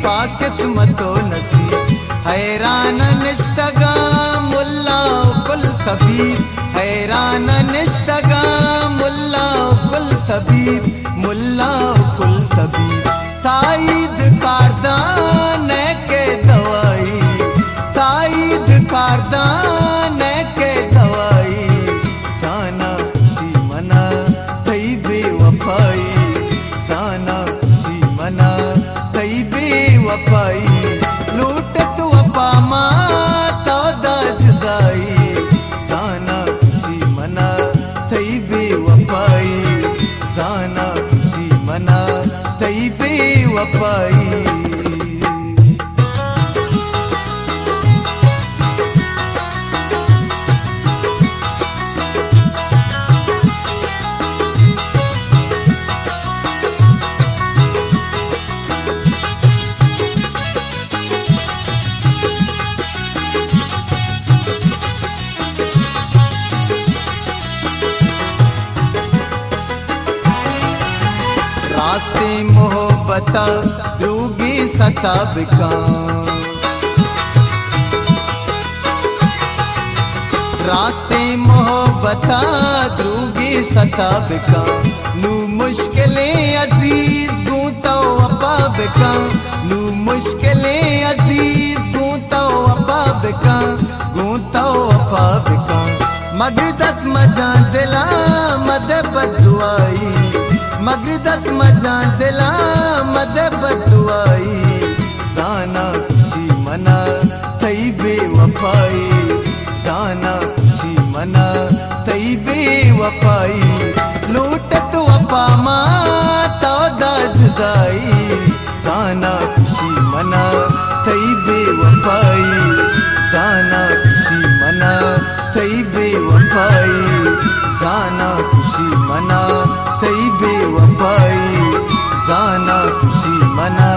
पाकिस्मतो नसीब हैरान निश्तगा मुल्ला कुल तबीब हैरान निश्तगा मुल्ला कुल तबीब मुल्ला कुल तबीब ताईद कारदान के दवाई ताईद कारदान लूट तू अपा माता दा जुदाई जाना खुशी मना तई बेवफाई जाना खुशी मना तई बेवफाई रास्ते मोहब्बता दूगी सताबिका रास्ते मोहब्बता दूगी सताबिका नू मुश्किलें अजीज गूंतो अबाबिका नू मुश्किलें अजीज गूंतो अबाबिका गूंतो अबाबिका मगर दस मजा दिला मद बदुआई मगर दस मजा दिला मद बदुआई जाना खुशी मना तई बेवफाई जाना खुशी मना तई बेवफाई लूट तू अपा माता दा जुदाई जाना खुशी मना तई बेवफाई जाना खुशी मना तई बेवफाई जाना खुशी मना तई बेवफाई जाना खुशी मना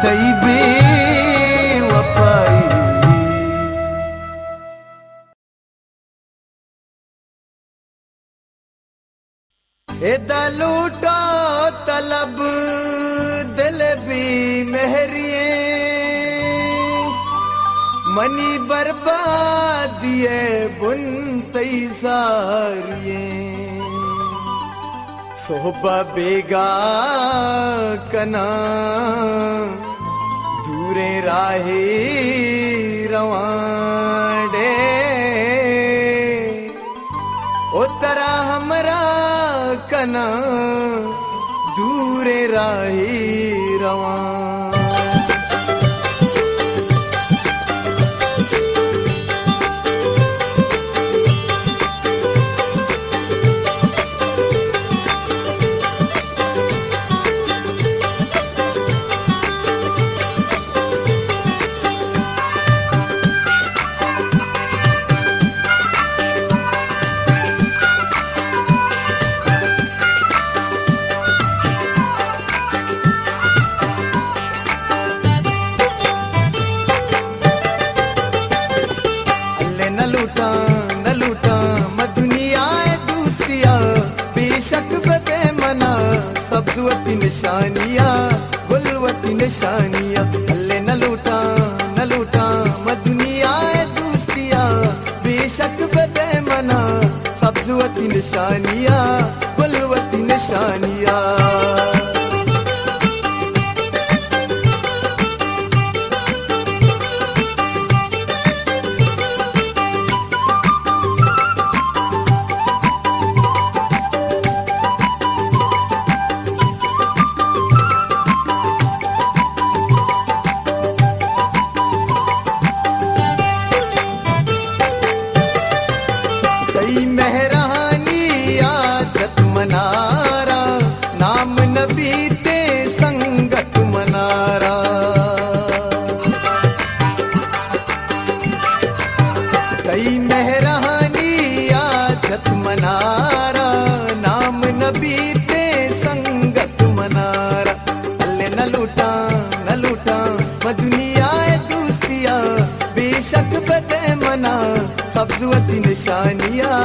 तई बेवफाई एदा लूटो तलब दिल भी मेहरिए मनी बर्बादिए बुन तई सारिए सोहबा बेगा कना दूरे राहे रवांडे उतरा हमरा कना दूरे राहे रवां निशानियां, अल्ले न लूटा मैं दुनिया है दूसरिया, बेशक बदे मना सब्जुअती निशानियां, गुलवती निशानियां। कई मेहरानी आदत मनारा, नाम नबी ते संगत मनारा। कई मेहरानी आदत मनारा, नाम नबी ते संगत मनारा। अल्ले न लूटा मैं दुनिया दूसरिया, बेशक बदे मना सब्जुअती निशानियां,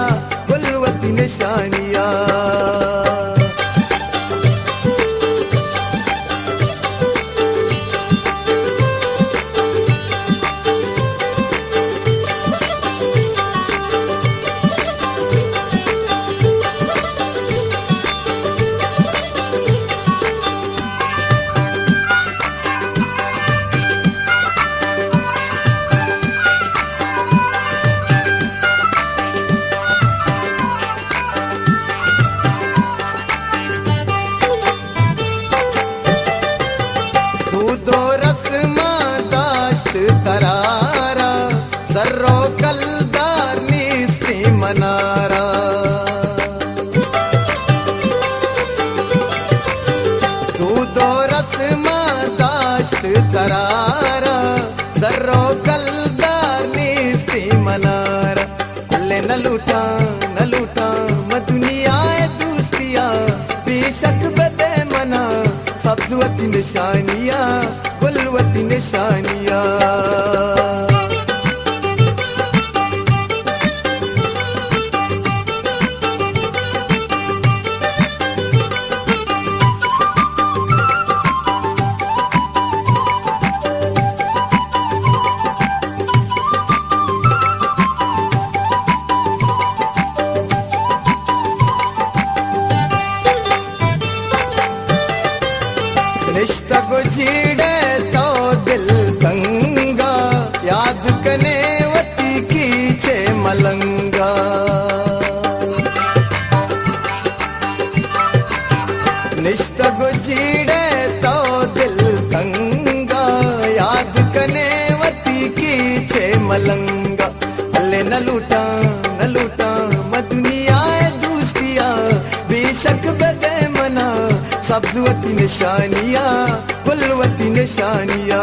गुलवती निशानियां। दो रस्मा दाश्त करारा, सर्रो कलदार नीस्ती मनारा। दो रस्मा दाश्त करारा, सर्रो कलदार नीस्ती मनारा। अल्ले न लूटा मैं दुनिया है दूसरिया, बेशक बदे मना सब्जुअती निशानियां, गुलवती निशानियां। रिश्ता गुजीड़े तो दिल तंगा, याद कने वती खींचे मलंगा। रिश्ता गुजीड़े तो दिल तंगा, याद कने वती खींचे मलंगा। अल्ले न लूटा मैं दुनिया दूसरिया, बेशक बदे मना सब्जुअती निशानियां, गुलवती निशानियां।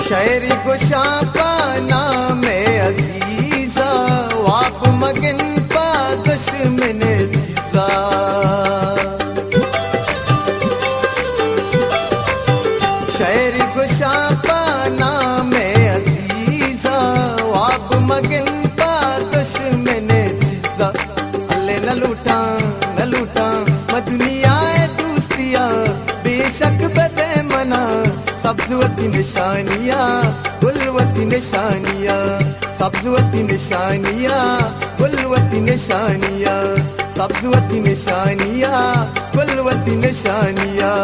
शहरी गुशापा नाम अजीजा, वाप मगन पागस मने जीजा। शहरी गुशापा नाम अजीजा, वाप मगन पागस मने जीजा। अल्ले न लूटा मैं दुनिया दूसरिया, बेशक बदे मना सब्जुअती निशानियां, गुलवती निशानियां। सब्जुअती निशानियां, गुलवती निशानियां। सब्जुअती निशानियां, गुलवती निशानियां।